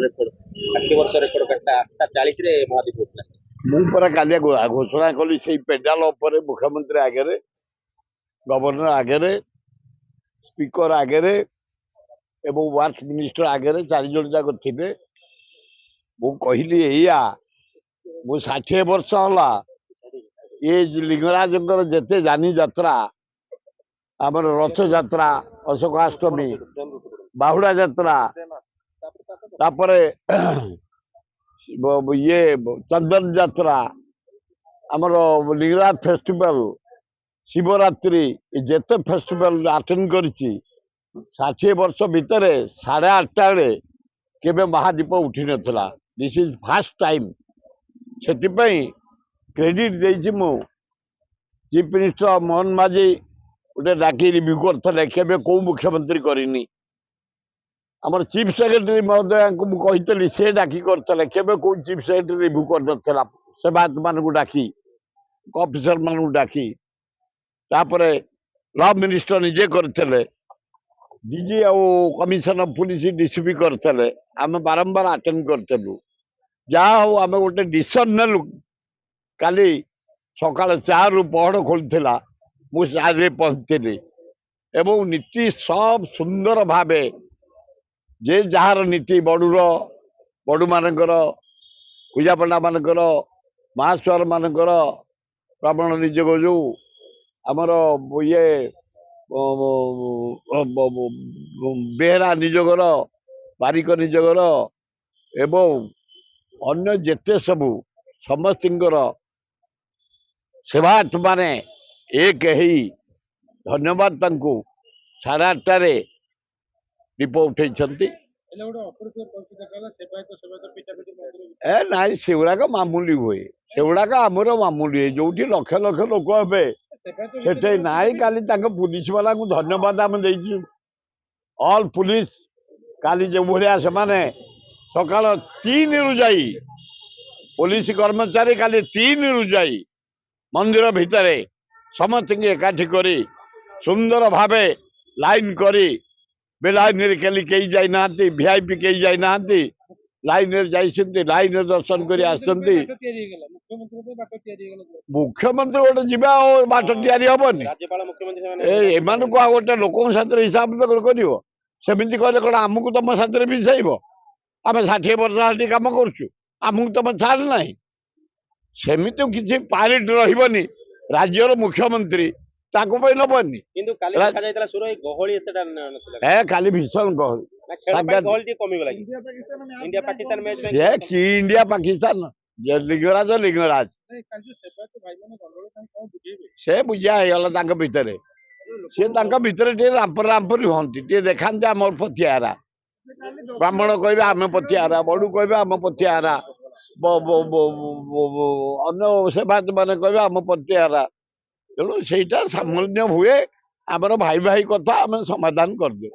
Record 60 ବର୍ଷ record କାଟା 8:40 ରେ ମହାଦୀପ ଉଠିଲା। ମୁଁ ପରା କାଲି ଘୋଷଣା କଲି ସେଇ ପେଣ୍ଡାଲ ଉପରେ ମୁଖ୍ୟମନ୍ତ୍ରୀ ଆଗରେ, ଗଭର୍ଣ୍ଣର ଆଗରେ, ସ୍ପିକର ଆଗରେ ଏବଂ ୱାର୍କ ମିନିଷ୍ଟର ଆଗରେ 4 ଜଣ ଯାକ ଥିବେ। ମୁଁ କହିଲି ଏଇଆ, ମୁଁ 60 ବର୍ଷ ହେଲା ଏ ଲିଙ୍ଗରାଜଙ୍କର ଯେତେ ଯାନି ଯାତ୍ରା, ଆମର ରଥଯାତ୍ରା, ଅଶୋକାଷ୍ଟମୀ, ବାହୁଡା ଯାତ୍ରା, ତାପରେ ଇଏ ଚନ୍ଦନ ଯାତ୍ରା, ଆମର ଲିଙ୍ଗରାଜ ଫେଷ୍ଟିଭାଲ, ଶିବରାତ୍ରି, ଯେତେ ଫେଷ୍ଟିଭାଲ ଆଟେଣ୍ଡ କରିଛି 60 ବର୍ଷ ଭିତରେ 8:30 ବେଳେ କେବେ ମହାଦୀପ ଉଠି ନଥିଲା। This is first time. ସେଥିପାଇଁ କ୍ରେଡିଟ୍ ଦେଇଛି ମୁଁ। ଚିଫ୍ ମିନିଷ୍ଟର ମୋହନ ମାଝୀ ଗୋଟେ ଡାକି ରିଭ୍ୟୁ କରିଥିଲେ, କେବେ କୋଉ ମୁଖ୍ୟମନ୍ତ୍ରୀ କରିନି। ଆମର ଚିଫ୍ ସେକ୍ରେଟାରୀ ମହୋଦୟଙ୍କୁ ମୁଁ କହିଥିଲି, ସେ ଡାକି କରିଥିଲେ, କେବେ କୋଉ ଚିଫ୍ ସେକ୍ରେଟାରୀ ରିଭ୍ୟୁ କରିନଥିଲା। ସେବାୟତମାନଙ୍କୁ ଡାକି, ଅଫିସର ମାନଙ୍କୁ ଡାକି, ତାପରେ ଲ ମିନିଷ୍ଟର ନିଜେ କରିଥିଲେ, ଡିଜି ଆଉ କମିଶନର ପୁଲିସ ଡିସିପି କରିଥିଲେ। ଆମେ ବାରମ୍ବାର ଆଟେଣ୍ଡ କରିଥିଲୁ। ଯାହା ହଉ ଆମେ ଗୋଟେ ଡିସିସନ ନେଲୁ। କାଲି ସକାଳ 4ରୁ ପହଡ଼ ଖୋଲିଥିଲା, ମୁଁ 4ରେ ପହଞ୍ଚିଥିଲି ଏବଂ ନୀତି ସବ ସୁନ୍ଦର ଭାବେ ଯେ ଯାହାର ନୀତି, ବଡ଼ୁମାନଙ୍କର, ପୂଜାପଣ୍ଡା ମାନଙ୍କର, ମହାସ୍ୱାର ମାନଙ୍କର, ବ୍ରାହ୍ମଣ ନିଯୋଗ ଯୋଉ ଆମର ଇଏ ବେହେରା ନିଯୋଗର, ବାରିକ ନିଯୋଗର ଏବଂ ଅନ୍ୟ ଯେତେ ସବୁ ସମସ୍ତଙ୍କର ସେବାୟତ ମାନେ ଏକ ହେଇ ଧନ୍ୟବାଦ ତାଙ୍କୁ 8:30ରେ ଦୀପ ଉଠେଇଛନ୍ତି। ନାଇଁ, ସେଗୁଡାକ ମାମୁଲି ହୁଏ। ସେଗୁଡାକ ଆମର ମାମୁଲି ହୁଏ। ଯୋଉଠି ଲକ୍ଷ ଲକ୍ଷ ଲୋକ ହେବେ ସେଠି ନାଇଁ। କାଲି ତାଙ୍କ ପୁଲିସ ବାଲାଙ୍କୁ ଧନ୍ୟବାଦ ଆମେ ଦେଇଛୁ। ଅଲ୍ ପୁଲିସ କାଲି ଯେଉଁଭଳିଆ ସେମାନେ ସକାଳ 3ରୁ ଯାଇ, ପୋଲିସ କର୍ମଚାରୀ କାଲି 3ରୁ ଯାଇ ମନ୍ଦିର ଭିତରେ ସମସ୍ତଙ୍କୁ ଏକାଠି କରି ସୁନ୍ଦର ଭାବେ ଲାଇନ କରି, ବେଲାଇନରେ କେହି ଯାଇନାହାନ୍ତି, ଭିଆଇପି କେହି ଯାଇନାହାନ୍ତି, ଲାଇନରେ ଯାଇଛନ୍ତି, ଲାଇନରେ ଦର୍ଶନ କରି ଆସିଛନ୍ତି। ମୁଖ୍ୟମନ୍ତ୍ରୀ ଗୋଟେ ଯିବା ଆଉ ବାଟ ତିଆରି ହବନି। ଏମାନଙ୍କୁ ଆଉ ଗୋଟେ ଲୋକଙ୍କ ସାଥିରେ ହିସାବ କରିବ? ସେମିତି କହିଲେ କଣ ଆମକୁ ତମ ସାଥିରେ ମିଶାଇବ? ଆମେ 60 ବର୍ଷ ହେଲାଣି କାମ କରୁଛୁ, ଆମକୁ ତମ ଛାଡ଼ ନାହିଁ। ସେମିତି କିଛି ପାରିଟ ରହିବନି। ରାଜ୍ୟର ମୁଖ୍ୟମନ୍ତ୍ରୀ ତାଙ୍କ ପାଇଁ ନବନି। କିନ୍ତୁ କାଲି ଦେଖାଯାଇଥିଲା ସୁର ଏଇ ଗହଳି ଏତେଟା ନଥିଲା। କାଲି ଭୀଷଣ ଗହଳି। ଗହଳି ଟିକେ କମିଗଲା। ଇଣ୍ଡିଆ ପାକିସ୍ତାନ ମ୍ୟାଚ୍ ପାଇଁ କି ଇଣ୍ଡିଆ ପାକିସ୍ତାନ, ଲିଙ୍ଗରାଜ ଲିଙ୍ଗରାଜ ସେ ବୁଝିଆ ହେଇଗଲା ତାଙ୍କ ଭିତରେ। ସେ ତାଙ୍କ ଭିତରେ ଟିକେ ରାମ୍ପରି ହୁଅନ୍ତି, ଟିକେ ଦେଖାନ୍ତି ଆମର ପତିଆରା। ବ୍ରାହ୍ମଣ କହିବେ ଆମେ ପତିଆରା, ବଡୁ କହିବେ ଆମ ପତିଆରା, ଅନ୍ୟ ସେବାୟତ ମାନେ କହିବେ ଆମ ପତିଆରା। ତେଣୁ ସେଇଟା ସାମାନ୍ୟ ହୁଏ। ଆମର ଭାଇ ଭାଇ କଥା ଆମେ ସମାଧାନ କରିଦେଉ।